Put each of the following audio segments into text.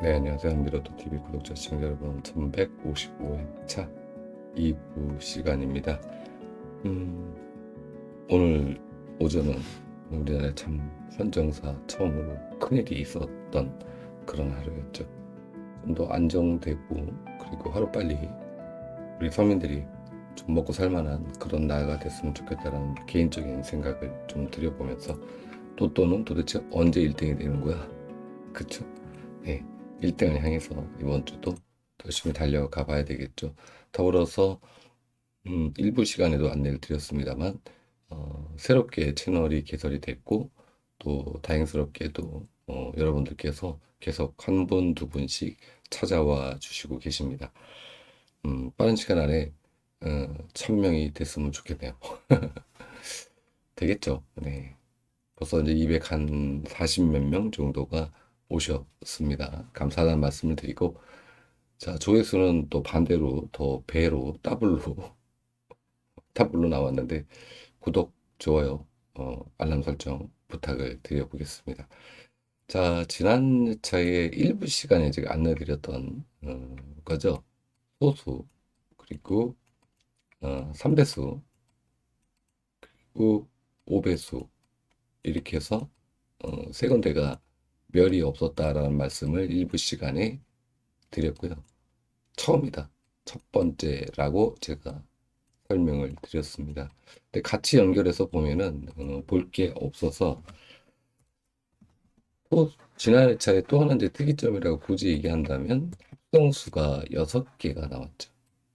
네, 안녕하세요. 미러토TV 구독자 시청자 여러분, 1155회차 2부 시간입니다. 오늘 오전은 우리나라 참 헌정사 처음으로 큰일이 있었던 그런 하루였죠. 좀 더 안정되고 그리고 하루빨리 우리 서민들이 좀 먹고 살만한 그런 나라가 됐으면 좋겠다라는 개인적인 생각을 좀 드려보면서 또는 도대체 언제 1등이 되는 거야? 그쵸? 네, 1등을 향해서 이번 주도 열심히 달려가 봐야 되겠죠. 더불어서 일부 시간에도 안내를 드렸습니다만 새롭게 채널이 개설이 됐고 또 다행스럽게도 여러분들께서 계속 한 분, 두 분씩 찾아와 주시고 계십니다. 빠른 시간 안에 1000명이 됐으면 좋겠네요. 되겠죠? 네. 벌써 이제 240 몇 명 정도가 오셨습니다. 감사하다는 말씀을 드리고, 자, 조회수는 또 반대로 더 배로 더블로 나왔는데, 구독, 좋아요, 알람 설정 부탁을 드려보겠습니다. 자, 지난 회차의 일부 시간에 제가 안내드렸던 거죠. 소수, 그리고 3배수, 그리고 5배수, 이렇게 해서 세 군데가 멸이 없었다라는 말씀을 일부 시간에 드렸고요. 처음이다. 첫 번째라고 제가 설명을 드렸습니다. 근데 같이 연결해서 보면은 볼 게 없어서 또 지난 회차에 또 하나 이제 특이점이라고 굳이 얘기한다면 합성수가 6개가 나왔죠.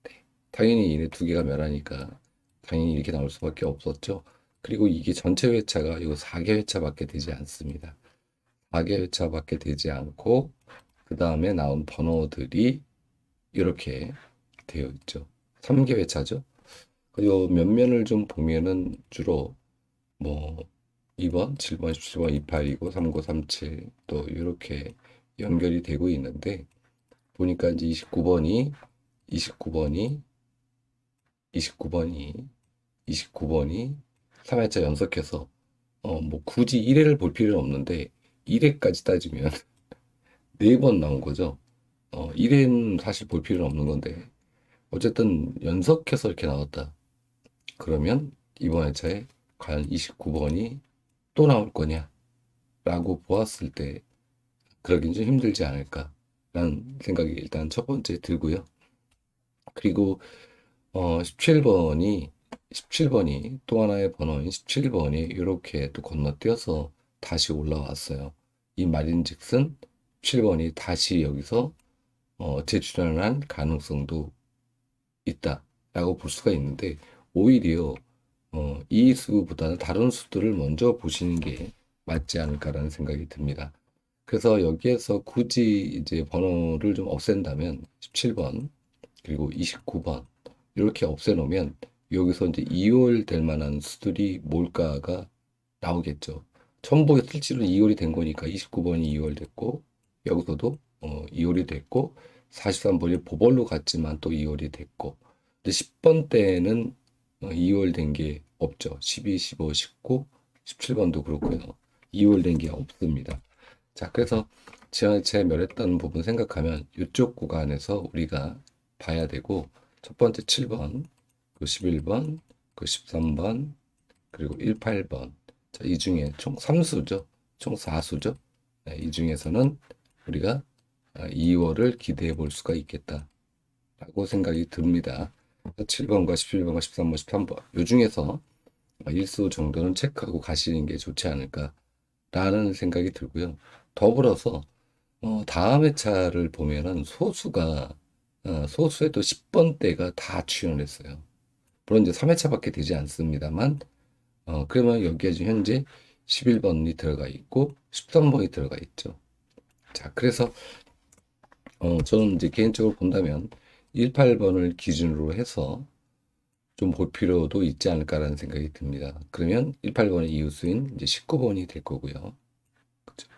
네. 당연히 이네 2개가 멸하니까 당연히 이렇게 나올 수밖에 없었죠. 그리고 이게 전체 회차가 이거 4개 회차밖에 되지 않습니다. 4개 회차밖에 되지 않고 그 다음에 나온 번호들이 이렇게 되어 있죠. 3개 회차죠. 그리고 면면을 좀 보면은 주로 뭐 2번, 7번, 17번, 28이고 39, 37 또 이렇게 연결이 되고 있는데 보니까 이제 29번이 29번이 29번이 29번이 3회차 연속해서 뭐 굳이 1회를 볼 필요는 없는데 1회까지 따지면 4번 나온 거죠. 1회는 사실 볼 필요는 없는 건데 어쨌든 연속해서 이렇게 나왔다. 그러면 이번 회차에 과연 29번이 또 나올 거냐? 라고 보았을 때 그러긴 좀 힘들지 않을까라는 생각이 일단 첫 번째 들고요. 그리고 17번이 또 하나의 번호인 17번이 이렇게 또 건너뛰어서 다시 올라왔어요. 이 말인즉슨 17번이 다시 여기서 재출연할 가능성도 있다라고 볼 수가 있는데 오히려 이 수보다는 다른 수들을 먼저 보시는 게 맞지 않을까라는 생각이 듭니다. 그래서 여기에서 굳이 이제 번호를 좀 없앤다면 17번 그리고 29번 이렇게 없애놓으면 여기서 이제 이월 될 만한 수들이 뭘까가 나오겠죠. 첨부에 실제로 이월이 된 거니까 29번이 이월 됐고 여기서도 이월이 됐고 43번이 보벌로 갔지만 또 이월이 됐고 근데 10번 때는 2월 된 게 없죠. 12, 15, 19, 17번도 그렇고요. 2월 된 게 없습니다. 자, 그래서 지난주에 멸했던 부분 생각하면 이쪽 구간에서 우리가 봐야 되고 첫 번째 7번, 그 11번, 그 13번, 그리고 18번. 자, 이 중에 총 3수죠. 총 4수죠. 네, 이 중에서는 우리가 2월을 기대해 볼 수가 있겠다라고 생각이 듭니다. 7번과 11번과 13번, 13번. 요 중에서 1수 정도는 체크하고 가시는 게 좋지 않을까라는 생각이 들고요. 더불어서 다음 회차를 보면은 소수에도 10번대가 다 출연했어요. 물론 이제 3회차밖에 되지 않습니다만 그러면 여기에 지금 현재 11번이 들어가 있고 13번이 들어가 있죠. 자, 그래서 저는 이제 개인적으로 본다면 18번을 기준으로 해서 좀 볼 필요도 있지 않을까라는 생각이 듭니다. 그러면 18번의 이웃수인 이제 19번이 될 거고요. 그죠?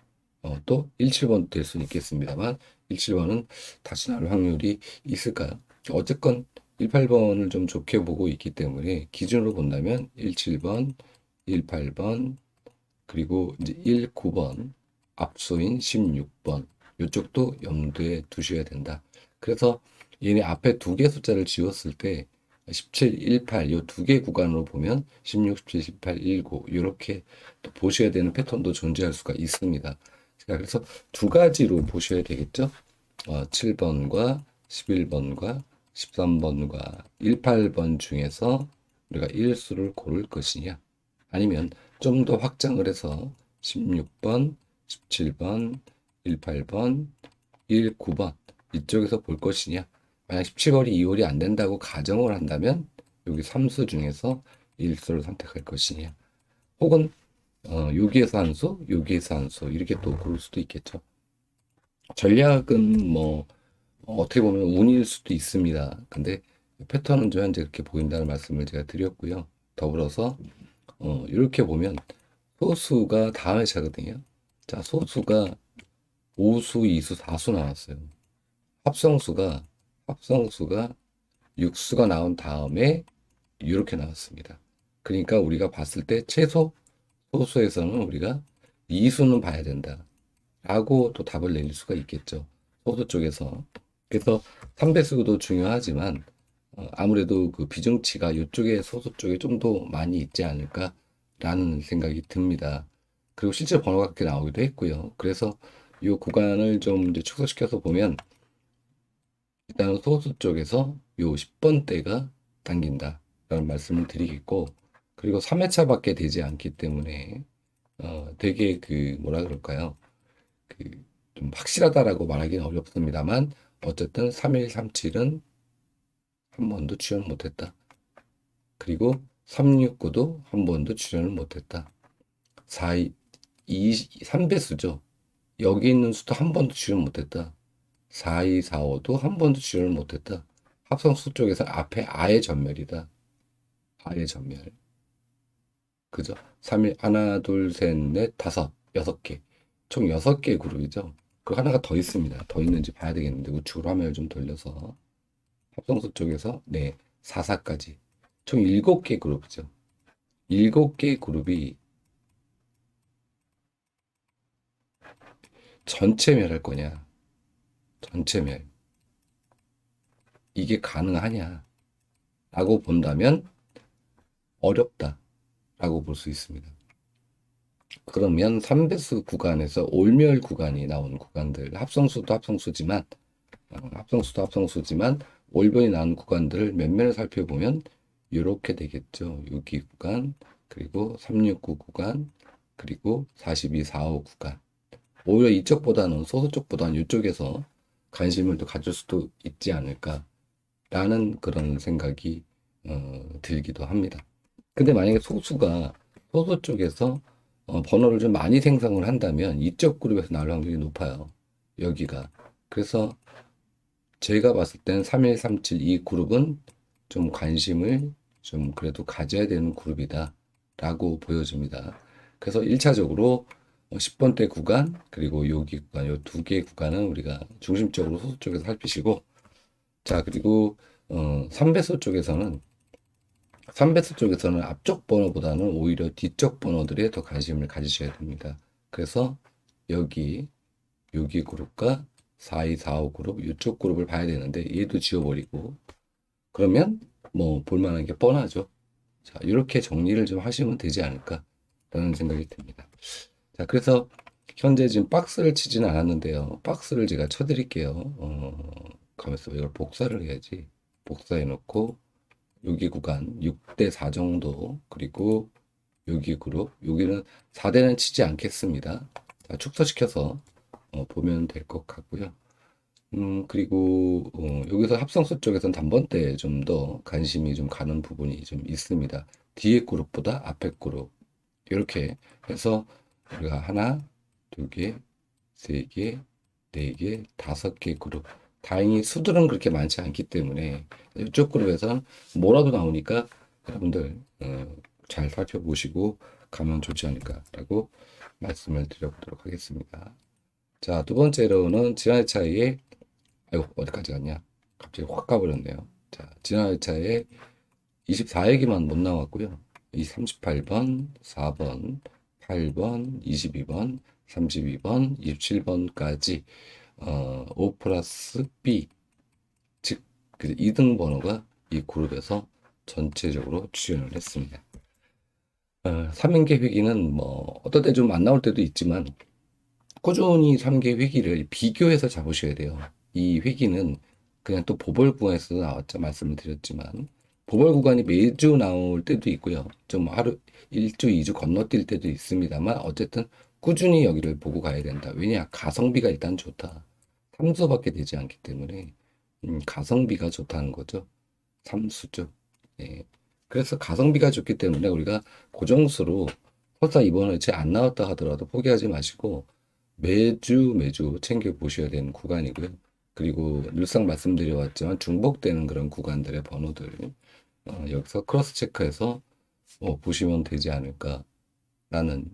또 17번도 될 수는 있겠습니다만 17번은 다시 나올 확률이 있을까요? 어쨌건 18번을 좀 좋게 보고 있기 때문에 기준으로 본다면 17번, 18번, 그리고 이제 19번, 앞수인 16번 이쪽도 염두에 두셔야 된다. 그래서 얘네 앞에 두 개 숫자를 지웠을 때 17, 18, 요 두 개 구간으로 보면 16, 17, 18, 19 이렇게 또 보셔야 되는 패턴도 존재할 수가 있습니다. 자, 그래서 두 가지로 보셔야 되겠죠. 7번과 11번과 13번과 18번 중에서 우리가 1수를 고를 것이냐, 아니면 좀 더 확장을 해서 16번, 17번, 18번, 19번 이쪽에서 볼 것이냐. 만약 17월이 2월이 안 된다고 가정을 한다면 여기 3수 중에서 1수를 선택할 것이냐, 혹은 여기에서 한 수, 여기에서 한 수 이렇게 또 고를 수도 있겠죠. 전략은 뭐 어떻게 보면 운일 수도 있습니다. 근데 패턴은 좀 현재 그렇게 보인다는 말씀을 제가 드렸고요. 더불어서 이렇게 보면 소수가 다음에 차거든요. 자, 소수가 5수, 2수, 4수 나왔어요. 합성수가 6수가 나온 다음에 이렇게 나왔습니다. 그러니까 우리가 봤을 때 최소 소수에서는 우리가 2수는 봐야 된다 라고 또 답을 내릴 수가 있겠죠. 소수 쪽에서. 그래서 3배수도 중요하지만 아무래도 그 비중치가 이쪽에 소수 쪽에 좀 더 많이 있지 않을까라는 생각이 듭니다. 그리고 실제 번호가 그렇게 나오기도 했고요. 그래서 이 구간을 좀 이제 축소시켜서 보면 일단 소수 쪽에서 요 10번대가 당긴다라는 말씀을 드리겠고, 그리고 3회차밖에 되지 않기 때문에 되게 그 뭐라 그럴까요? 그 좀 확실하다라고 말하기는 어렵습니다만 어쨌든 3137은 한 번도 출연 못했다. 그리고 369도 한 번도 출연을 못했다. 3배수죠. 여기 있는 수도 한 번도 출연 못했다. 4245도 한 번도 출연을 못했다. 합성수 쪽에서 앞에 아예 전멸이다. 아예 전멸. 그죠? 3일 하나, 둘, 셋, 넷, 다섯, 6개. 총 6개의 그룹이죠. 그 하나가 더 있습니다. 더 있는지 봐야 되겠는데 우측으로 화면을 좀 돌려서 합성수 쪽에서 네, 44까지. 총 7개 그룹이죠. 7개 그룹이 전체 멸할 거냐? 전체 멸. 이게 가능하냐? 라고 본다면 어렵다라고 볼 수 있습니다. 그러면 3배수 구간에서 올멸 구간이 나온 구간들, 합성수도 합성수지만 올변이 나온 구간들을 면면을 살펴보면 이렇게 되겠죠. 6기 구간, 그리고 369 구간, 그리고 42, 45 구간. 오히려 이쪽보다는 소수 쪽보다는 이쪽에서 관심을 또 가질 수도 있지 않을까라는 그런 생각이 들기도 합니다. 근데 만약에 소수 쪽에서 번호를 좀 많이 생성을 한다면 이쪽 그룹에서 나올 확률이 높아요. 여기가. 그래서 제가 봤을 때는 3137 이 그룹은 좀 관심을 좀 그래도 가져야 되는 그룹이다 라고 보여집니다. 그래서 1차적으로 10번대 구간 그리고 여기 구간 요 두 개 구간은 우리가 중심적으로 소수 쪽에서 살피시고, 자, 그리고 3배수 쪽에서는 앞쪽 번호보다는 오히려 뒤쪽 번호들에 더 관심을 가지셔야 됩니다. 그래서 여기 그룹과 4245 그룹 이쪽 그룹을 봐야 되는데 얘도 지워버리고 그러면 뭐 볼만한 게 뻔하죠. 자, 이렇게 정리를 좀 하시면 되지 않을까라는 생각이 듭니다. 자, 그래서 현재 지금 박스를 치지는 않았는데요. 박스를 제가 쳐드릴게요. 가면서 이걸 복사를 해야지. 복사해 놓고 여기 구간 6대 4 정도, 그리고 여기 그룹, 여기는 4대는 치지 않겠습니다. 자, 축소시켜서 보면 될 것 같고요. 그리고 여기서 합성수 쪽에서는 단번대 좀 더 관심이 좀 가는 부분이 좀 있습니다. 뒤에 그룹보다 앞에 그룹 이렇게 해서 우리가 하나, 두 개, 세 개, 네 개, 5개 그룹. 다행히 수들은 그렇게 많지 않기 때문에 이쪽 그룹에서는 뭐라도 나오니까 여러분들 잘 살펴보시고 가면 좋지 않을까라고 말씀을 드려보도록 하겠습니다. 자, 두 번째로는 지난 회차에 아이고 어디까지 갔냐? 갑자기 확 가버렸네요. 자, 지난 회차에 24회기만 못 나왔고요. 이 38번, 4번, 8번, 22번, 32번, 27번까지 O 플러스 B, 즉, 그 2등 번호가 이 그룹에서 전체적으로 출연을 했습니다. 3인계 회기는 뭐, 어떨 때 좀 안 나올 때도 있지만, 꾸준히 3개 회기를 비교해서 잡으셔야 돼요. 이 회기는 그냥 또 보벌 구간에서 나왔죠. 말씀을 드렸지만. 보벌 구간이 매주 나올 때도 있고요. 좀 하루, 1주, 2주 건너뛸 때도 있습니다만, 어쨌든 꾸준히 여기를 보고 가야 된다. 왜냐? 가성비가 일단 좋다. 삼수밖에 되지 않기 때문에, 가성비가 좋다는 거죠. 삼수죠. 예. 그래서 가성비가 좋기 때문에 우리가 고정수로 설사 이번에 제 안 나왔다 하더라도 포기하지 마시고, 매주 챙겨 보셔야 되는 구간이고요. 그리고 늘상 말씀드려왔지만 중복되는 그런 구간들의 번호들 여기서 크로스 체크해서 보시면 되지 않을까라는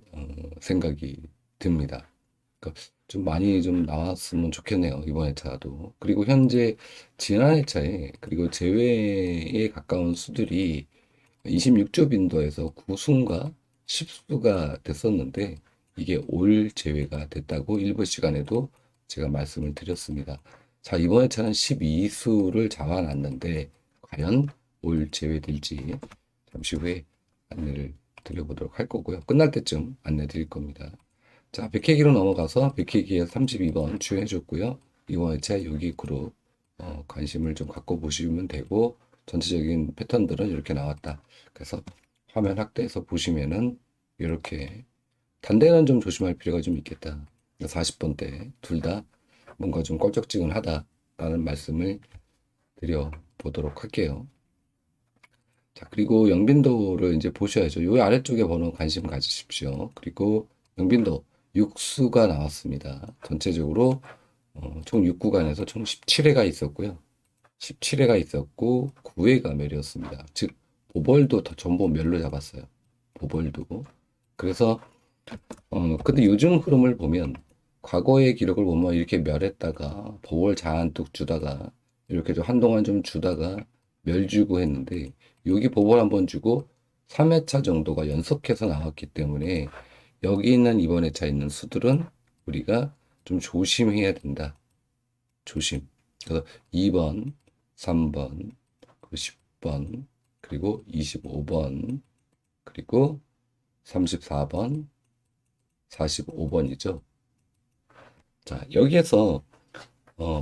생각이 듭니다. 그러니까 좀 많이 좀 나왔으면 좋겠네요. 이번 회차도. 그리고 현재 지난 회차에 그리고 제외에 가까운 수들이 26조 빈도에서 9수인가 10수가 됐었는데 이게 올 제외가 됐다고 일부 시간에도 제가 말씀을 드렸습니다. 자, 이번 회차는 12수를 잡아놨는데 과연 올 제외될지 잠시 후에 안내를 드려보도록 할 거고요. 끝날 때쯤 안내 드릴 겁니다. 자, 백회기로 넘어가서 백회기에 32번 주행해줬고요. 이번 회차 여기 그룹 관심을 좀 갖고 보시면 되고 전체적인 패턴들은 이렇게 나왔다. 그래서 화면 확대해서 보시면은 이렇게 단대는 좀 조심할 필요가 좀 있겠다. 40번대 둘 다 뭔가 좀 껄쩍지근하다라는 말씀을 드려보도록 할게요. 자, 그리고 영빈도를 이제 보셔야죠. 요 아래쪽에 번호 관심 가지십시오. 그리고 영빈도 6수가 나왔습니다. 전체적으로 총 6구간에서 총 17회가 있었고요. 17회가 있었고 9회가 멸이었습니다. 즉 보벌도 더 전부 멸로 잡았어요. 보벌도. 그래서 근데 요즘 흐름을 보면 과거의 기록을 보면 이렇게 멸했다가 보벌 잔뜩 주다가 이렇게 좀 한동안 좀 주다가 멸 주고 했는데 여기 보벌 한번 주고 3회차 정도가 연속해서 나왔기 때문에 여기 있는 이번 회차 있는 수들은 우리가 좀 조심해야 된다. 조심. 그래서 2번, 3번, 그리고 10번, 그리고 25번, 그리고 34번, 45번이죠. 자, 여기에서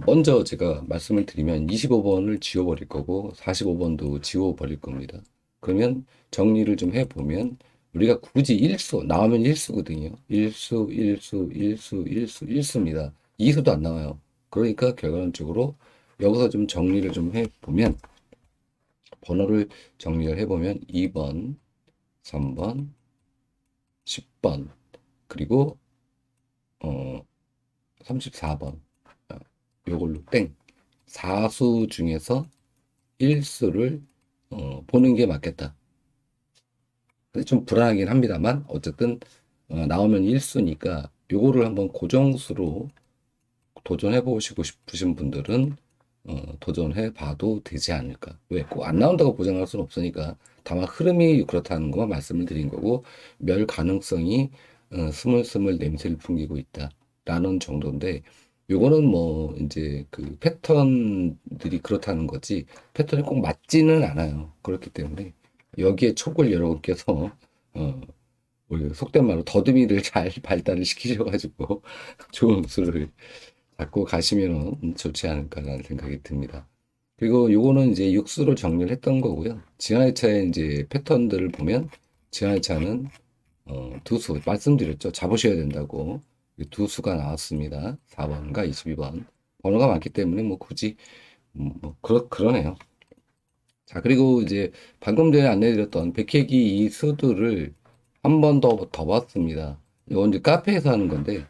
먼저 제가 말씀을 드리면 25번을 지워버릴 거고 45번도 지워버릴 겁니다. 그러면 정리를 좀 해보면 우리가 굳이 1수, 나오면 1수거든요. 1수, 1수, 1수, 1수, 1수입니다. 2수도 안 나와요. 그러니까 결과론적으로 여기서 좀 정리를 좀 해보면 번호를 정리를 해보면 2번, 3번, 10번, 그리고 34번 요걸로 땡 4수 중에서 1수를 보는 게 맞겠다. 근데 좀 불안하긴 합니다만 어쨌든 나오면 1수니까 요거를 한번 고정수로 도전해 보시고 싶으신 분들은 도전해 봐도 되지 않을까. 왜? 꼭 안 나온다고 보장할 수는 없으니까 다만 흐름이 그렇다는 것만 말씀을 드린 거고 멸 가능성이 스물스물 냄새를 풍기고 있다라는 정도인데 요거는 뭐 이제 그 패턴들이 그렇다는 거지 패턴이 꼭 맞지는 않아요. 그렇기 때문에 여기에 촉을 여러분께서 우리 속된 말로 더듬이를 잘 발달을 시키셔가지고 좋은 수를 갖고 가시면 좋지 않을까라는 생각이 듭니다. 그리고 요거는 이제 육수로 정리를 했던 거고요. 지하차의 이제 패턴들을 보면 지하차는 두 수 말씀드렸죠. 잡으셔야 된다고 두 수가 나왔습니다. 4번과 22번 번호가 많기 때문에 뭐 굳이 뭐 그러네요. 자, 그리고 이제 방금 전에 안내드렸던 백회기 이 수들을 한 번 더 봤습니다. 이건 이제 카페에서 하는 건데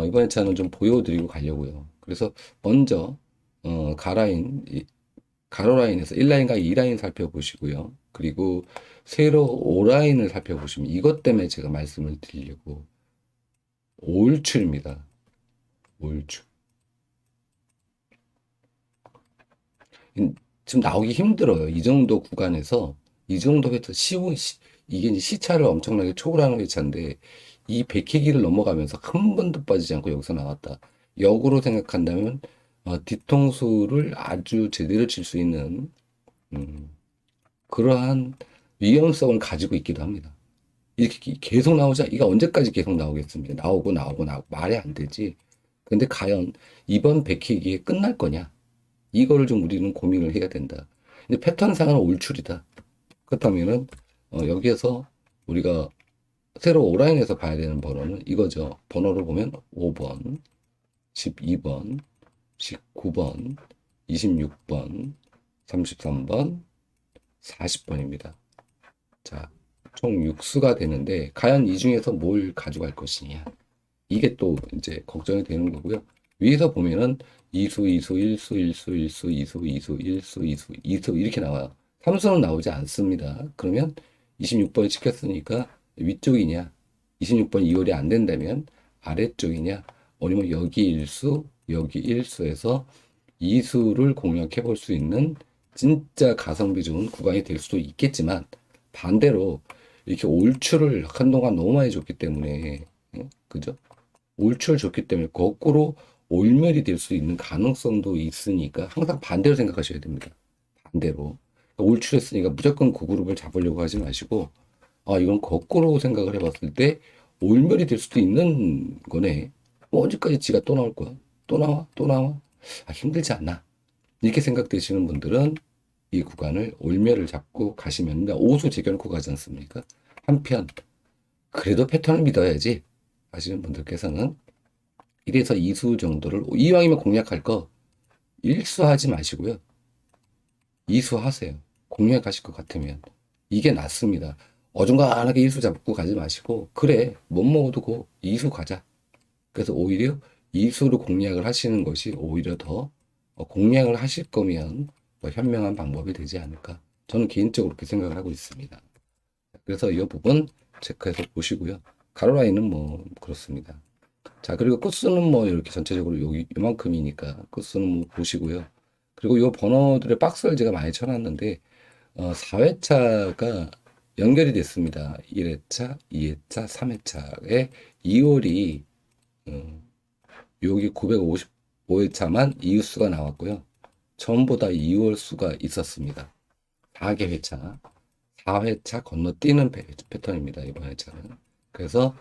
이번 차는 좀 보여드리고 가려고요. 그래서 먼저 가로라인에서 1라인과 2라인 살펴보시고요. 그리고 세로 5라인을 살펴보시면 이것 때문에 제가 말씀을 드리려고 올출입니다. 올출. 지금 나오기 힘들어요. 이 정도 구간에서 이 정도 회차 이게 이제 시차를 엄청나게 초월하는 회차인데 이 백회기를 넘어가면서 한 번도 빠지지 않고 여기서 나왔다. 역으로 생각한다면 뒤통수를 아주 제대로 칠 수 있는 음, 그러한 위험성을 가지고 있기도 합니다. 이렇게 계속 나오자 이게 언제까지 계속 나오겠습니까? 나오고 말이 안 되지. 근데 과연 이번 백희기에 끝날 거냐? 이거를 좀 우리는 고민을 해야 된다. 근데 패턴상은 올출이다. 그렇다면은 여기에서 우리가 새로 온라인에서 봐야 되는 번호는 이거죠. 번호를 보면 5번, 12번, 19번, 26번, 33번, 40번입니다. 자, 총 6수가 되는데 과연 이 중에서 뭘 가져갈 것이냐? 이게 또 이제 걱정이 되는 거고요. 위에서 보면은 2수, 2수, 1수, 1수, 1수, 2수, 2수, 1수, 2수, 2수 이렇게 나와요. 3수는 나오지 않습니다. 그러면 26번이 찍혔으니까 위쪽이냐? 26번 이월이 안 된다면 아래쪽이냐? 아니면 여기 1수, 여기 1수에서 2수를 공략해 볼 수 있는 진짜 가성비 좋은 구간이 될 수도 있겠지만 반대로 이렇게 올출을 한동안 너무 많이 줬기 때문에 그죠? 올출 줬기 때문에 거꾸로 올멸이 될 수 있는 가능성도 있으니까 항상 반대로 생각하셔야 됩니다. 반대로. 올출했으니까 무조건 그 그룹을 잡으려고 하지 마시고, 아, 이건 거꾸로 생각을 해봤을 때 올멸이 될 수도 있는 거네. 뭐 언제까지 지가 또 나올 거야? 또 나와? 또 나와? 아, 힘들지 않나? 이렇게 생각되시는 분들은 이 구간을 올멸을 잡고 가시면 오수 제껴놓고 가지 않습니까? 한편, 그래도 패턴을 믿어야지 하시는 분들께서는 1에서 2수 정도를 이왕이면 공략할 거 1수 하지 마시고요. 2수 하세요. 공략하실 것 같으면. 이게 낫습니다. 어중간하게 1수 잡고 가지 마시고 그래 못 먹어도 고 2수 가자. 그래서 오히려 2수로 공략을 하시는 것이 오히려 더 공략을 하실 거면 더 현명한 방법이 되지 않을까. 저는 개인적으로 그렇게 생각을 하고 있습니다. 그래서 이 부분 체크해서 보시고요. 가로라인은 뭐 그렇습니다. 자, 그리고 코스는 뭐 이렇게 전체적으로 여기 요만큼이니까 코스는 뭐 보시고요. 그리고 요 번호들의 박스를 제가 많이 쳐놨는데 4회차가 연결이 됐습니다. 1회차, 2회차, 3회차에 2월이 여기 955회차만 이웃수가 나왔고요. 전부 다 2월 수가 있었습니다. 4개 회차, 4회차 건너뛰는 패턴입니다. 이번 회차는. 그래서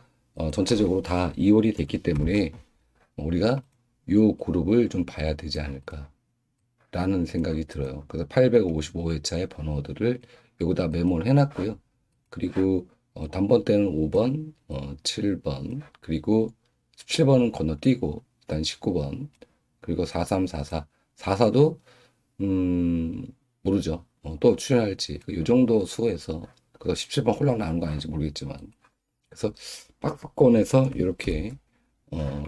전체적으로 다 2월이 됐기 때문에 우리가 요 그룹을 좀 봐야 되지 않을까라는 생각이 들어요. 그래서 855회차의 번호들을 여기다 메모를 해놨고요. 그리고 단번 때는 5번, 7번, 그리고 17번은 건너뛰고 일단 19번, 그리고 4344, 44도 모르죠. 또 출연할지 요 정도 수에서 그래서 17번 홀랑 나오는 거 아닌지 모르겠지만 그래서 박스권에서 이렇게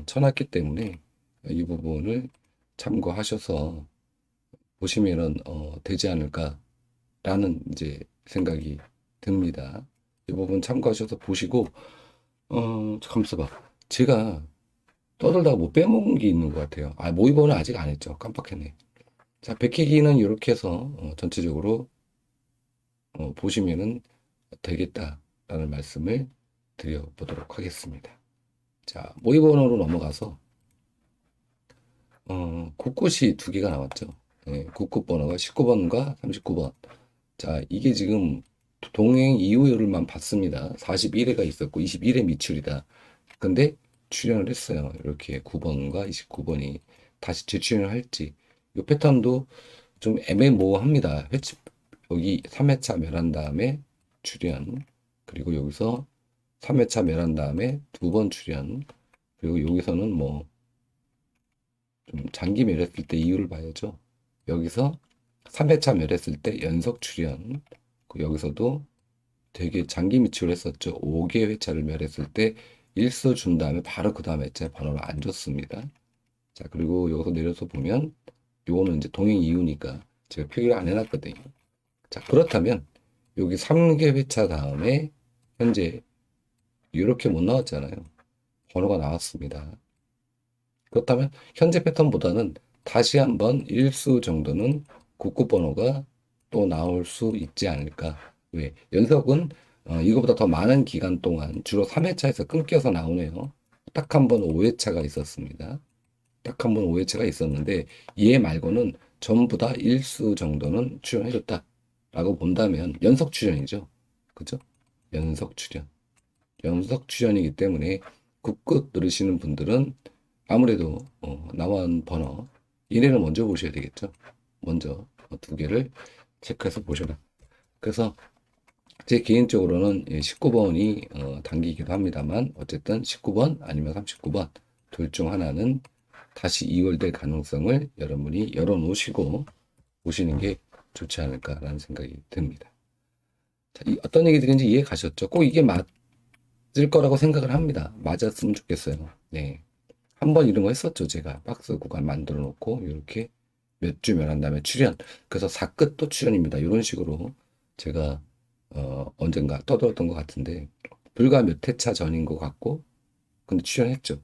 쳐놨기 때문에 이 부분을 참고하셔서 보시면은 되지 않을까라는 이제 생각이 듭니다. 이 부분 참고하셔서 보시고 잠깐만 봐. 제가 떠들다가 못 빼먹은 게 있는 것 같아요. 아, 모의번은 아직 안 했죠. 깜빡했네. 자, 백회기는 이렇게 해서 전체적으로 보시면은 되겠다라는 말씀을 드려보도록 하겠습니다. 자, 모의번호로 넘어가서 국굿이 두 개가 나왔죠. 네, 국굿 번호가 19번과 39번. 자, 이게 지금 동행 이후율만 봤습니다. 41회가 있었고 21회 미출이다. 근데 출연을 했어요. 이렇게 9번과 29번이 다시 재출연을 할지. 이 패턴도 좀 애매모호합니다. 여기 3회차 멸한 다음에 출연. 그리고 여기서 3회차 멸한 다음에 두 번 출연. 그리고 여기서는 뭐 좀 장기 멸했을 때 이유를 봐야죠. 여기서 3회차 멸했을 때 연속 출연. 여기서도 되게 장기 미출을 했었죠. 5개 회차를 멸했을 때 1수 준 다음에 바로 그 다음 회차에 번호를 안 줬습니다. 자, 그리고 여기서 내려서 보면 요거는 이제 동행 이유니까 제가 표기를 안 해놨거든요. 자, 그렇다면 여기 3개 회차 다음에 현재 이렇게 못 나왔잖아요. 번호가 나왔습니다. 그렇다면 현재 패턴보다는 다시 한번 1수 정도는 국구 번호가 또 나올 수 있지 않을까. 왜? 연속은 이거보다 더 많은 기간 동안 주로 3회차에서 끊겨서 나오네요. 딱 한 번 5회차가 있었습니다. 딱 한 번 오해체가 있었는데 얘 말고는 전부 다 일수 정도는 출연해줬다라고 본다면 연속 출연이죠. 그죠? 연속 출연. 연속 출연이기 때문에 굳굳 누르시는 분들은 아무래도 나온 번호 얘네를 먼저 보셔야 되겠죠. 먼저 두 개를 체크해서 보셔라. 그래서 제 개인적으로는 19번이 당기기도 합니다만 어쨌든 19번 아니면 39번 둘 중 하나는 다시 이월될 가능성을 여러분이 열어놓으시고 보시는 게 좋지 않을까라는 생각이 듭니다. 자, 어떤 얘기 드린지 이해 가셨죠? 꼭 이게 맞을 거라고 생각을 합니다. 맞았으면 좋겠어요. 네. 한번 이런 거 했었죠. 제가 박스 구간 만들어 놓고 이렇게 몇 주면 한 다음에 출연. 그래서 사끝도 출연입니다. 이런 식으로 제가 언젠가 떠들었던 것 같은데 불과 몇 회차 전인 것 같고 근데 출연했죠.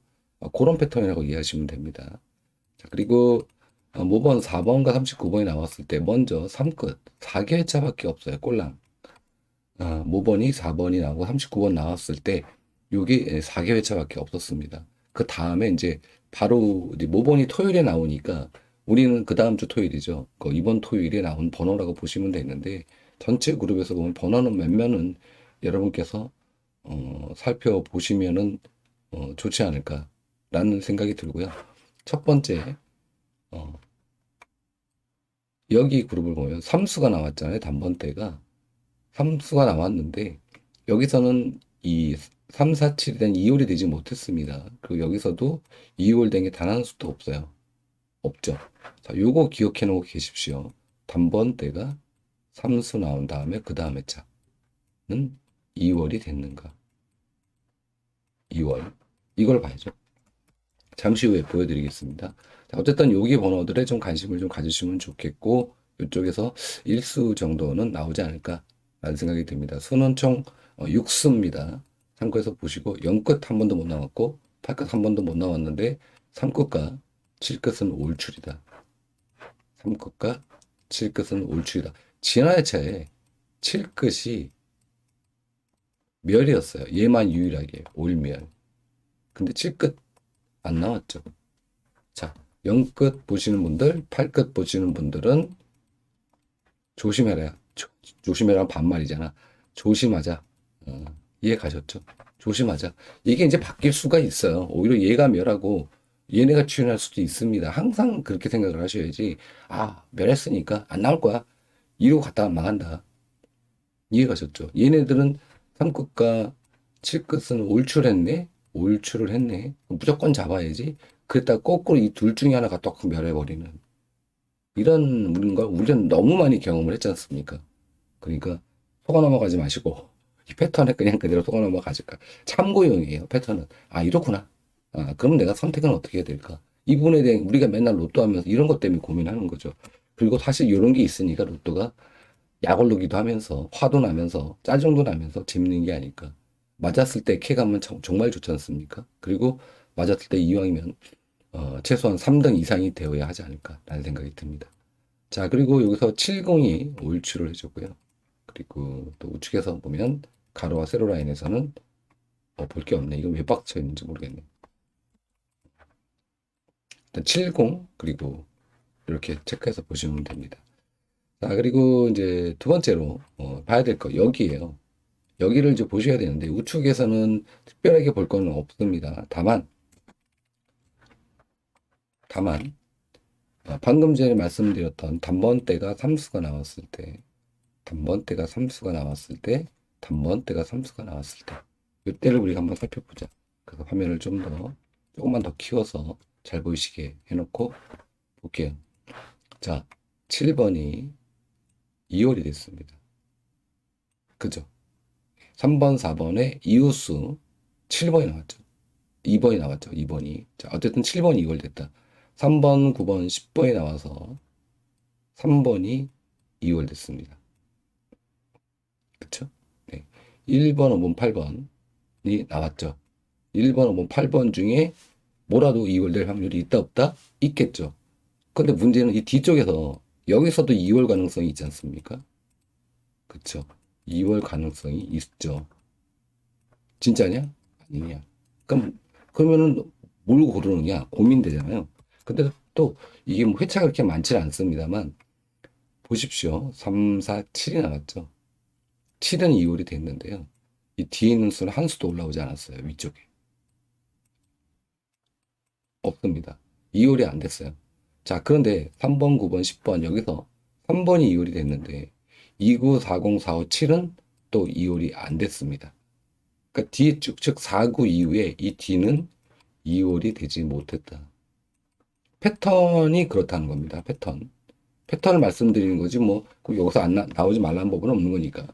그런 패턴이라고 이해하시면 됩니다. 자, 그리고 모번 4번과 39번이 나왔을 때 먼저 3끝 4개회차밖에 없어요. 꼴랑. 모번이 4번이 나오고 39번 나왔을 때 요게 4개회차밖에 없었습니다. 그 다음에 이제 바로 이제 모번이 토요일에 나오니까 우리는 그 다음 주 토요일이죠. 그 이번 토요일에 나온 번호라고 보시면 되는데 전체 그룹에서 보면 번호는 몇몇은 여러분께서 살펴보시면은 좋지 않을까라는 생각이 들고요. 첫 번째 어, 여기 그룹을 보면 삼수가 나왔잖아요. 단번대가 삼수가 나왔는데 여기서는 이 3, 4, 7에 대한 이월이 되지 못했습니다. 그리고 여기서도 이월 된 게 단 한 수도 없어요. 없죠. 자, 요거 기억해 놓고 계십시오. 단번대가 삼수 나온 다음에 그 다음에 차는 2월이 됐는가? 2월. 이걸 봐야죠. 잠시 후에 보여드리겠습니다. 자, 어쨌든 여기 번호들에 좀 관심을 좀 가지시면 좋겠고 이쪽에서 일수 정도는 나오지 않을까라는 생각이 듭니다. 수는 총 6수입니다. 참고해서 보시고 0끝 한 번도 못 나왔고 8끝 한 번도 못 나왔는데 3끝과 7끝은 올출이다. 3끝과 7끝은 올출이다. 지난 회차에 7끝이 멸이었어요. 얘만 유일하게 올멸. 근데 7끝 안 나왔죠. 자, 0끝 보시는 분들, 8끝 보시는 분들은 조심해라. 조심해라 반말이잖아. 조심하자. 이해 가셨죠? 조심하자. 이게 이제 바뀔 수가 있어요. 오히려 얘가 멸하고 얘네가 출연할 수도 있습니다. 항상 그렇게 생각을 하셔야지. 멸했으니까 안 나올 거야. 이러고 갔다가 망한다. 이해 가셨죠? 얘네들은 3끝과 7끝은 올출했네? 올출을 했네. 무조건 잡아야지. 그랬다가 거꾸로 이 둘 중에 하나가 떡 멸해버리는. 이런 걸 우리는 너무 많이 경험을 했지 않습니까? 그러니까 속아 넘어가지 마시고 이 패턴에 그냥 그대로 속아 넘어가실까. 참고용이에요, 패턴은. 이렇구나. 그럼 내가 선택은 어떻게 해야 될까? 이 부분에 대해 우리가 맨날 로또 하면서 이런 것 때문에 고민하는 거죠. 그리고 사실 이런 게 있으니까 로또가 약 올르기도 하면서 화도 나면서 짜증도 나면서 재밌는 게 아닐까. 맞았을 때 쾌감은 정말 좋지 않습니까? 그리고 맞았을 때 이왕이면 최소한 3등 이상이 되어야 하지 않을까라는 생각이 듭니다. 자, 그리고 여기서 70이 올출을 해줬고요. 그리고 또 우측에서 보면 가로와 세로 라인에서는 볼 게 없네. 이건 왜 박혀 있는지 모르겠네. 일단 70 그리고 이렇게 체크해서 보시면 됩니다. 자, 그리고 이제 두 번째로 봐야 될 거 여기에요. 여기를 이제 보셔야 되는데 우측에서는 특별하게 볼 거는 없습니다. 다만 방금 전에 말씀드렸던 단번대가 삼수가 나왔을 때, 단번대가 삼수가 나왔을 때, 단번대가 삼수가 나왔을 때, 이때를 우리가 한번 살펴보자. 그래서 화면을 조금만 더 키워서 잘 보이시게 해놓고 볼게요. 자, 7번이 2월이 됐습니다. 그죠? 3번, 4번에 이웃수 7번이 나왔죠. 2번이 나왔죠. 2번이. 자, 어쨌든 7번이 2월 됐다. 3번, 9번, 10번이 나와서 3번이 2월 됐습니다. 그쵸? 네. 1번, 5번, 8번이 나왔죠. 1번, 5번, 8번 중에 뭐라도 2월 될 확률이 있다, 없다? 있겠죠. 근데 문제는 이 뒤쪽에서 여기서도 2월 가능성이 있지 않습니까? 그쵸? 2월 가능성이 있죠. 진짜냐? 아니냐? 그러면은 뭘 고르느냐? 고민되잖아요. 근데 또 이게 뭐 회차가 그렇게 많지는 않습니다만 보십시오. 3, 4, 7이 나왔죠. 7은 이홀이 됐는데요. 이 뒤에 있는 수는 한 수도 올라오지 않았어요. 위쪽에. 없습니다. 이홀이 안 됐어요. 자, 그런데 3번, 9번, 10번 여기서 3번이 이홀이 됐는데 29, 40, 45, 7은 또 이홀이 안 됐습니다. 그러니까 뒤에 쭉, 즉 49 이후에 이 뒤는 이홀이 되지 못했다. 패턴이 그렇다는 겁니다. 패턴을 말씀드리는 거지 뭐 여기서 안 나오지 말라는 법은 없는 거니까.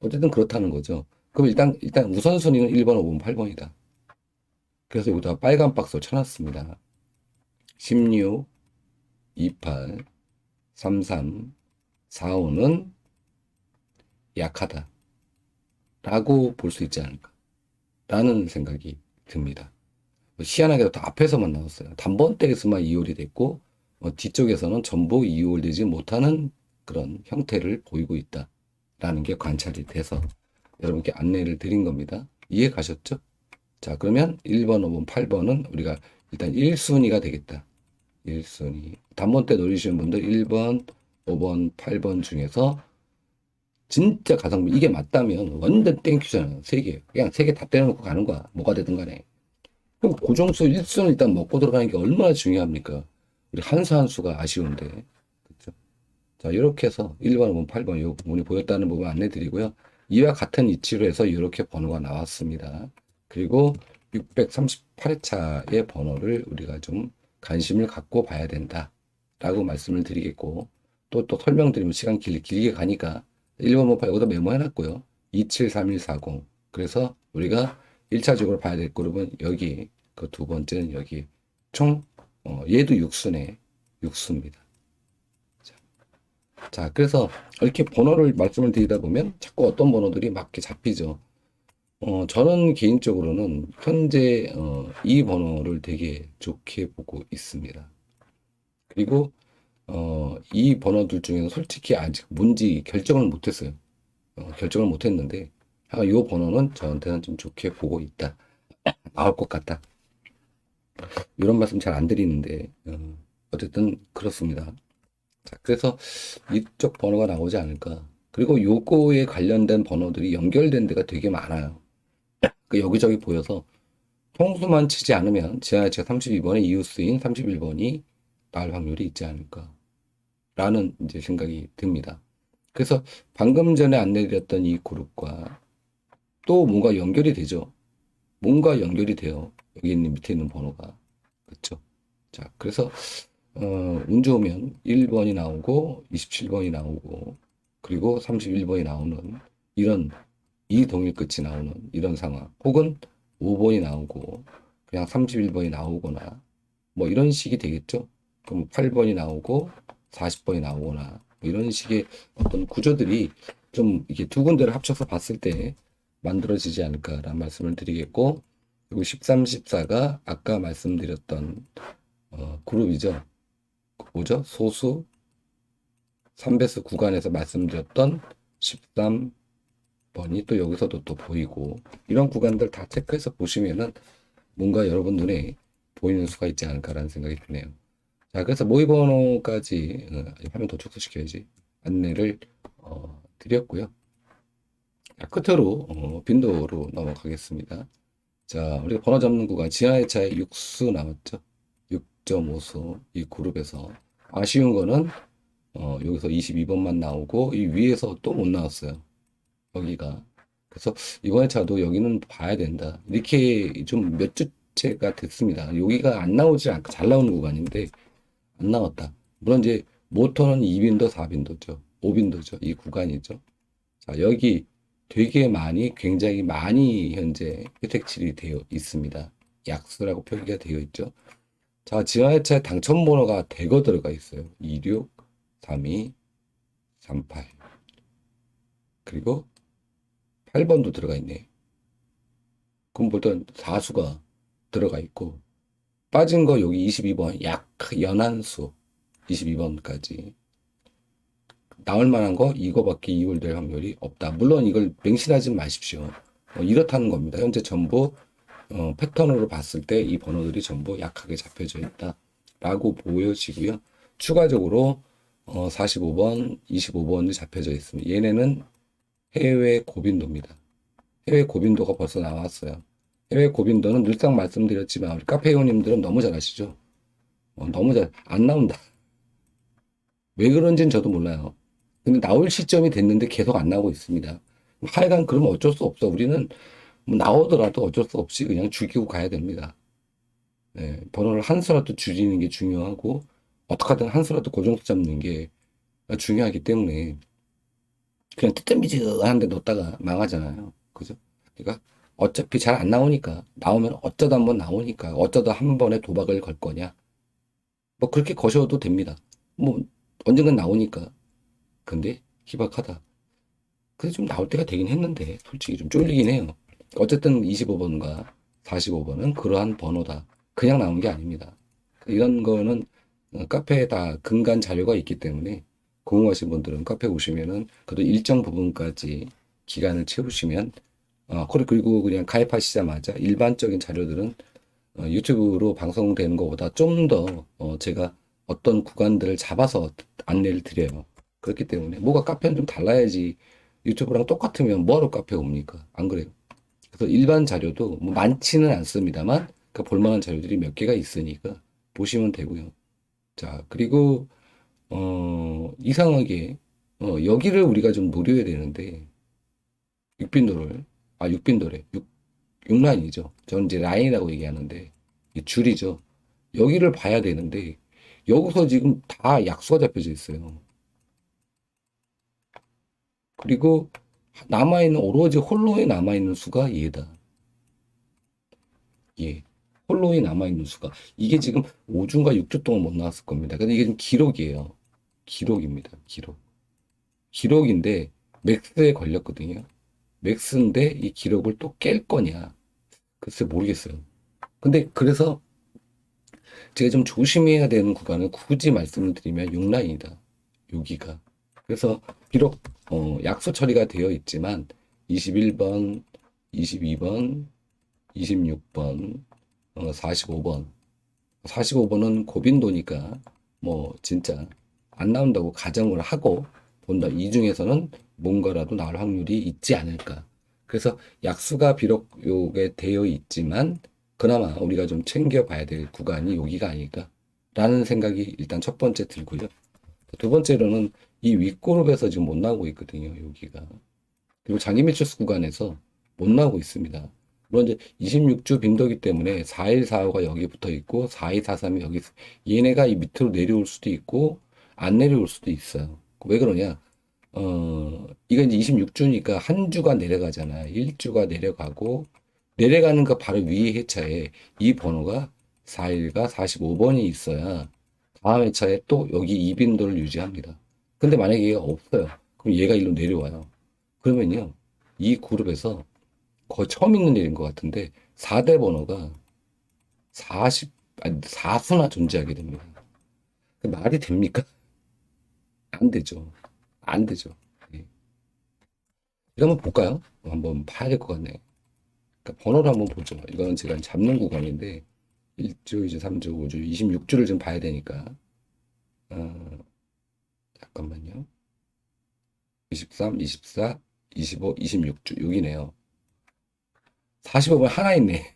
어쨌든 그렇다는 거죠. 그럼 일단 우선순위는 1번, 5번, 8번이다. 그래서 여기다가 빨간 박스를 쳐놨습니다. 16, 28, 33, 45는 약하다. 라고 볼 수 있지 않을까. 라는 생각이 듭니다. 희한하게도 다 앞에서만 나왔어요. 단번대에서만 이홀이 됐고, 뒤쪽에서는 전부 이홀되지 못하는 그런 형태를 보이고 있다. 라는 게 관찰이 돼서 여러분께 안내를 드린 겁니다. 이해 가셨죠? 자, 그러면 1번, 5번, 8번은 우리가 일단 1순위가 되겠다. 1순위. 단번대 노리시는 분들 1번, 5번, 8번 중에서 진짜 가성비 이게 맞다면 완전 땡큐잖아요. 세 개. 그냥 세 개 다 때려놓고 가는 거야. 뭐가 되든 간에. 그럼 고정수 1순을 일단 먹고 들어가는 게 얼마나 중요합니까? 우리 한 수 한 수가 아쉬운데. 그렇죠? 자, 이렇게 해서 1번, 5번, 8번 요 부분이 보였다는 부분 안내 드리고요. 이와 같은 이치로 해서 이렇게 번호가 나왔습니다. 그리고 638회차의 번호를 우리가 좀 관심을 갖고 봐야 된다. 라고 말씀을 드리겠고, 또 설명드리면 시간 길게 가니까 1번, 5번, 8 여기다 메모해놨고요. 273140. 그래서 우리가 1차적으로 봐야 될 그룹은 여기, 그 두 번째는 여기. 총, 얘도 육수네. 육수입니다. 자, 그래서 이렇게 번호를 말씀을 드리다 보면 자꾸 어떤 번호들이 맞게 잡히죠. 저는 개인적으로는 현재 이 번호를 되게 좋게 보고 있습니다. 그리고 이 번호들 중에서 솔직히 아직 뭔지 결정을 못했어요. 결정을 못했는데 이 번호는 저한테는 좀 좋게 보고 있다. 나올 것 같다. 이런 말씀 잘 안 드리는데 어쨌든 그렇습니다. 자, 그래서 이쪽 번호가 나오지 않을까. 그리고 요거에 관련된 번호들이 연결된 데가 되게 많아요. 그 여기저기 보여서 통수만 치지 않으면 지하철 32번의 이웃수인 31번이 나올 확률이 있지 않을까. 라는 이제 생각이 듭니다. 그래서 방금 전에 안내드렸던 이 그룹과 또 뭔가 연결이 되죠. 뭔가 연결이 돼요. 여기 있는 밑에 있는 번호가. 그렇죠. 자, 그래서 운 좋으면 1번이 나오고 27번이 나오고 그리고 31번이 나오는 이런 이 동일 끝이 나오는 이런 상황 혹은 5번이 나오고 그냥 31번이 나오거나 뭐 이런 식이 되겠죠. 그럼 8번이 나오고 40번이 나오거나 뭐 이런 식의 어떤 구조들이 좀 이게 두 군데를 합쳐서 봤을 때 만들어지지 않을까라는 말씀을 드리겠고 그리고 13, 14가 아까 말씀드렸던 그룹이죠. 뭐죠? 소수 3배수 구간에서 말씀드렸던 13번이 또 여기서도 또 보이고 이런 구간들 다 체크해서 보시면은 뭔가 여러분 눈에 보이는 수가 있지 않을까라는 생각이 드네요. 자, 그래서 모의 번호까지 화면 더 축소시켜야지 안내를 드렸고요. 자, 끝으로 빈도로 넘어가겠습니다. 자, 우리가 번호 잡는 구간 지하의 차에 6수 나왔죠. 6.5수 이 그룹에서 아쉬운 거는 여기서 22번만 나오고 이 위에서 또 못 나왔어요. 여기가. 그래서 이번에 차도 여기는 봐야 된다. 이렇게 좀 몇 주째가 됐습니다. 여기가 안 나오지 않고 잘 나오는 구간인데 안 나왔다. 물론 이제 모터는 2빈도, 4빈도죠. 5빈도죠. 이 구간이죠. 자, 여기 되게 굉장히 많이 현재 혜택칠이 되어 있습니다. 약수라고 표기가 되어 있죠. 자, 지하철 당첨번호가 대거 들어가 있어요. 26, 32, 38. 그리고 8번도 들어가 있네. 그럼 보통 4수가 들어가 있고, 빠진 거 여기 22번, 연한수 22번까지. 나올 만한 거 이거밖에 이월될 확률이 없다. 물론 이걸 맹신하지 마십시오. 이렇다는 겁니다. 현재 전부 패턴으로 봤을 때 이 번호들이 전부 약하게 잡혀져 있다. 라고 보여지고요. 추가적으로 45번, 25번도 잡혀져 있습니다. 얘네는 해외 고빈도입니다. 해외 고빈도가 벌써 나왔어요. 해외 고빈도는 늘상 말씀드렸지만 우리 카페 회원님들은 너무 잘 아시죠? 너무 안 나온다. 왜 그런지는 저도 몰라요. 근데 나올 시점이 됐는데 계속 안 나오고 있습니다. 하여간 그러면 어쩔 수 없어. 우리는 뭐 나오더라도 어쩔 수 없이 그냥 죽이고 가야 됩니다. 네, 번호를 한 수라도 줄이는 게 중요하고 어떻게든 한 수라도 고정수 잡는 게 중요하기 때문에 그냥 뜨뜻미지근한데 넣었다가 망하잖아요. 그죠? 그러니까 어차피 잘 안 나오니까 나오면 어쩌다 한번 나오니까 어쩌다 한 번에 도박을 걸 거냐. 뭐 그렇게 거셔도 됩니다. 뭐 언젠간 나오니까. 근데 희박하다. 그래서 좀 나올 때가 되긴 했는데 솔직히 좀 쫄리긴 해요. 어쨌든 25번과 45번은 그러한 번호다. 그냥 나온 게 아닙니다. 이런 거는 카페에 다 근간 자료가 있기 때문에 궁금하신 분들은 카페 오시면은 그래도 일정 부분까지 기간을 채우시면 그리고 그냥 가입하시자마자 일반적인 자료들은 유튜브로 방송되는 것보다 좀 더 제가 어떤 구간들을 잡아서 안내를 드려요. 그렇기 때문에 뭐가 카페는 좀 달라야지 유튜브랑 똑같으면 뭐하러 카페 옵니까? 안 그래요? 그래서 일반 자료도 뭐 많지는 않습니다만 그 볼만한 자료들이 몇 개가 있으니까 보시면 되고요. 자, 그리고 이상하게 여기를 우리가 좀 노려야 되는데 육빈도를 육빈도래. 육라인이죠. 저는 이제 라인이라고 얘기하는데 이 줄이죠. 여기를 봐야 되는데 여기서 지금 다 약수가 잡혀져 있어요. 그리고 남아있는 오로지 홀로에 남아있는 수가 얘다. 예. 홀로에 남아있는 수가 이게 지금 5주인가 6주 동안 못 나왔을 겁니다. 근데 이게 좀 기록이에요. 기록입니다. 기록. 기록인데 맥스에 걸렸거든요. 맥스인데 이 기록을 또 깰 거냐? 글쎄 모르겠어요. 근데 그래서 제가 좀 조심해야 되는 구간은 굳이 말씀을 드리면 6라인이다. 여기가. 그래서 비록 약수 처리가 되어 있지만 21번, 22번, 26번, 45번. 45번은 고빈도니까 뭐 진짜 안 나온다고 가정을 하고 본다. 이 중에서는 뭔가라도 나올 확률이 있지 않을까. 그래서 약수가 비록 요게 되어 있지만 그나마 우리가 좀 챙겨봐야 될 구간이 여기가 아닐까라는 생각이 일단 첫 번째 들고요. 두 번째로는 이 윗그룹에서 지금 못 나오고 있거든요. 여기가. 그리고 장기밀출수 구간에서 못 나오고 있습니다. 물론 이제 26주 빈도기 때문에 4145가 여기 붙어 있고 4243이 여기 얘네가 이 밑으로 내려올 수도 있고 안 내려올 수도 있어요. 왜 그러냐? 이거 이제 26주니까 한 주가 내려가잖아. 1주가 내려가고 내려가는 그 바로 위에 회차에 이 번호가 41과 45번이 있어야 다음 회차에 또 여기 이 빈도를 유지합니다. 근데 만약에 얘가 없어요. 그럼 얘가 일로 내려와요. 그러면요, 이 그룹에서 거의 처음 있는 일인 것 같은데, 4대 번호가 40, 아니, 4수나 존재하게 됩니다. 그 말이 됩니까? 안 되죠. 안 되죠. 예. 이거 한번 볼까요? 한번 봐야 될 것 같네. 그러니까 번호를 한번 보죠. 이거는 제가 잡는 구간인데, 1주, 이제 3주, 5주, 26주를 좀 봐야 되니까. 어, 잠깐만요. 23, 24, 25, 26주. 여기네요. 45번 하나 있네.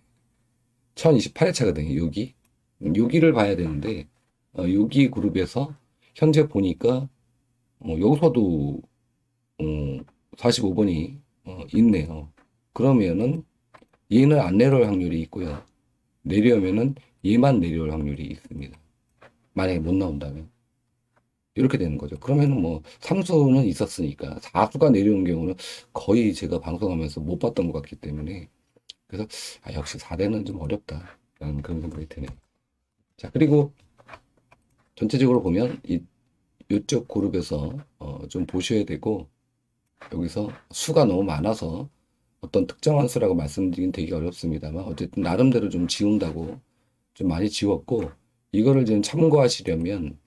1028회차거든요. 여기. 여기를 봐야 되는데, 여기 그룹에서 현재 보니까, 여기서도, 45번이, 있네요. 그러면은, 얘는 안 내려올 확률이 있고요. 내려오면은, 얘만 내려올 확률이 있습니다. 만약에 못 나온다면. 이렇게 되는 거죠. 그러면은 뭐, 3수는 있었으니까, 4수가 내려온 경우는 거의 제가 방송하면서 못 봤던 것 같기 때문에, 그래서, 역시 4대는 좀 어렵다. 라는 그런 생각이 드네요. 자, 그리고 전체적으로 보면 이쪽 그룹에서 좀 보셔야 되고 여기서 수가 너무 많아서 어떤 특정한 수라고 말씀드리긴 되게 어렵습니다만 어쨌든 나름대로 좀 지운다고 좀 많이 지웠고 이거를 좀 참고하시려면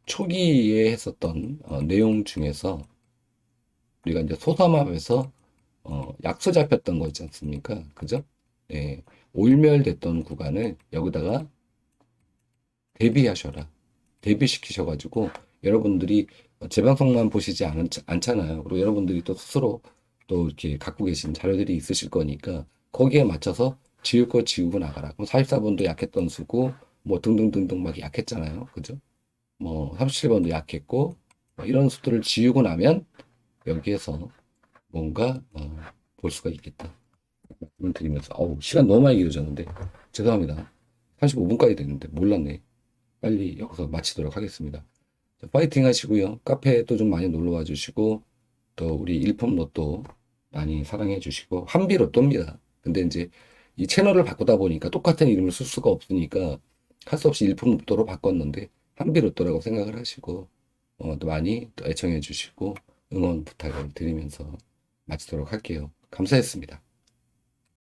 초기에 했었던 내용 중에서 우리가 이제 소서맵에서 약수 잡혔던 거 있지 않습니까? 그죠? 예. 올멸됐던 구간을 여기다가 대비하셔라. 대비시키셔가지고 여러분들이 재방송만 보시지 않잖아요. 그리고 여러분들이 또 스스로 또 이렇게 갖고 계신 자료들이 있으실 거니까 거기에 맞춰서 지울 거 지우고 나가라. 그럼 44번도 약했던 수고 뭐 등등등등 막 약했잖아요. 그죠? 뭐 37번도 약했고 뭐 이런 수들을 지우고 나면 여기에서 뭔가 볼 수가 있겠다. 말씀을 드리면서 어우 시간 너무 많이 길어졌는데 죄송합니다. 35분까지 됐는데 몰랐네. 빨리 여기서 마치도록 하겠습니다. 자, 파이팅 하시고요. 카페에 또 좀 많이 놀러 와 주시고 또 우리 일품 로또 많이 사랑해 주시고 한비 로또입니다. 근데 이제 이 채널을 바꾸다 보니까 똑같은 이름을 쓸 수가 없으니까 할 수 없이 일품 로또로 바꿨는데 한비 로또라고 생각을 하시고 또 많이 또 애청해 주시고 응원 부탁을 드리면서 마치도록 할게요. 감사했습니다.